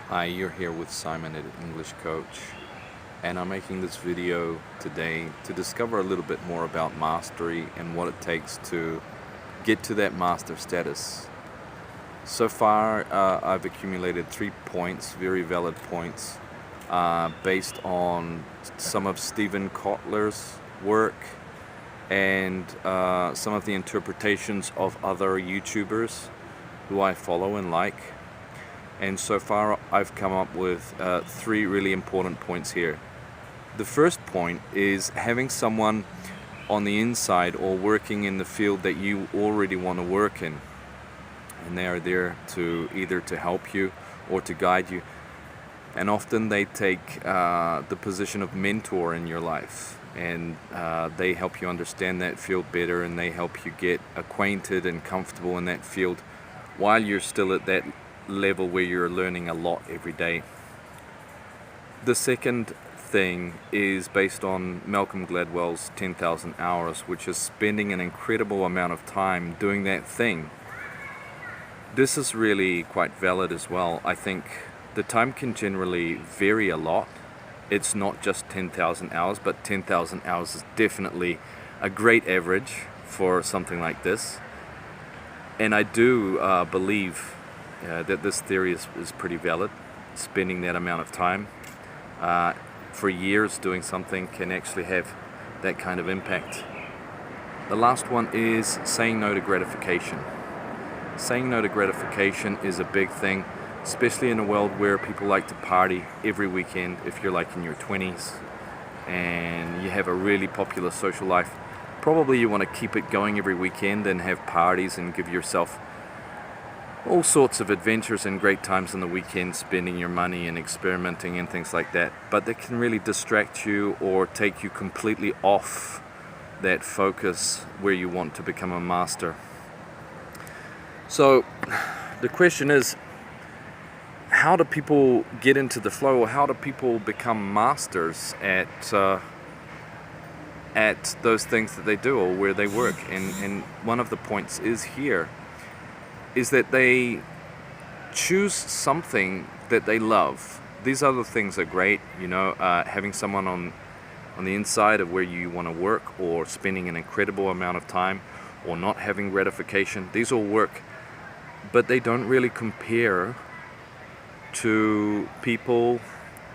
Hi, you're here with Simon at English Coach, and I'm making this video today to discover a little bit more about mastery and what it takes to get to that master status. So far, I've accumulated 3 points, very valid points, based on some of Steven Kotler's work and some of the interpretations of other YouTubers who I follow and like. And so far I've come up with 3 really important points here. The first point is having someone on the inside or working in the field that you already want to work in, and they are there to either to help you or to guide you, and often they take the position of mentor in your life, and they help you understand that field better, and they help you get acquainted and comfortable in that field while you're still at that level where you're learning a lot every day. The second thing is based on Malcolm Gladwell's 10,000 hours, which is spending an incredible amount of time doing that thing. This is really quite valid as well. I think the time can generally vary a lot. It's not just 10,000 hours, but 10,000 hours is definitely a great average for something like this. And I do believe that this theory is pretty valid. Spending that amount of time for years doing something can actually have that kind of impact. The last one is saying no to gratification. Saying no to gratification is a big thing, especially in a world where people like to party every weekend. If you're like in your 20s and you have a really popular social life, probably you want to keep it going every weekend and have parties and give yourself all sorts of adventures and great times on the weekend, spending your money and experimenting and things like that. But they can really distract you or take you completely off that focus where you want to become a master. So the question is, how do people get into the flow, or how do people become masters at those things that they do or where they work? And one of the points is that they choose something that they love. These other things are great, having someone on the inside of where you want to work, or spending an incredible amount of time, or not having gratification. These all work, but they don't really compare to people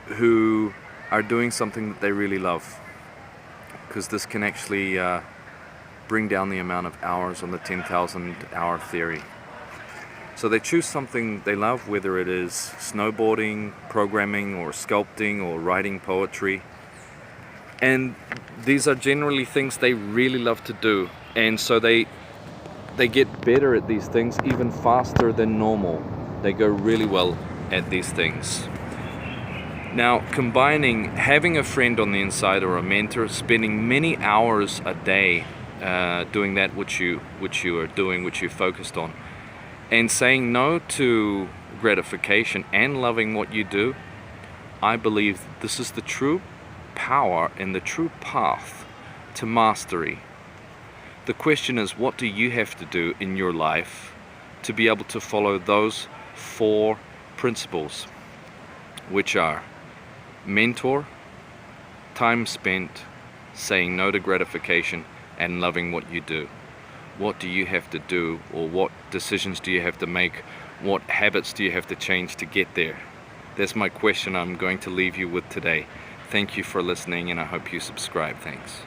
who are doing something that they really love, because this can actually bring down the amount of hours on the 10,000 hour theory. So they choose something they love, whether it is snowboarding, programming, or sculpting, or writing poetry. And these are generally things they really love to do. And so they get better at these things even faster than normal. They go really well at these things. Now, combining having a friend on the inside or a mentor, spending many hours a day doing that which you are doing, which you're focused on, and saying no to gratification and loving what you do, I believe this is the true power and the true path to mastery. The question is, what do you have to do in your life to be able to follow those 4 principles, which are mentor, time spent, saying no to gratification, and loving what you do? What do you have to do, or what decisions do you have to make? What habits do you have to change to get there? That's my question I'm going to leave you with today. Thank you for listening, and I hope you subscribe. Thanks.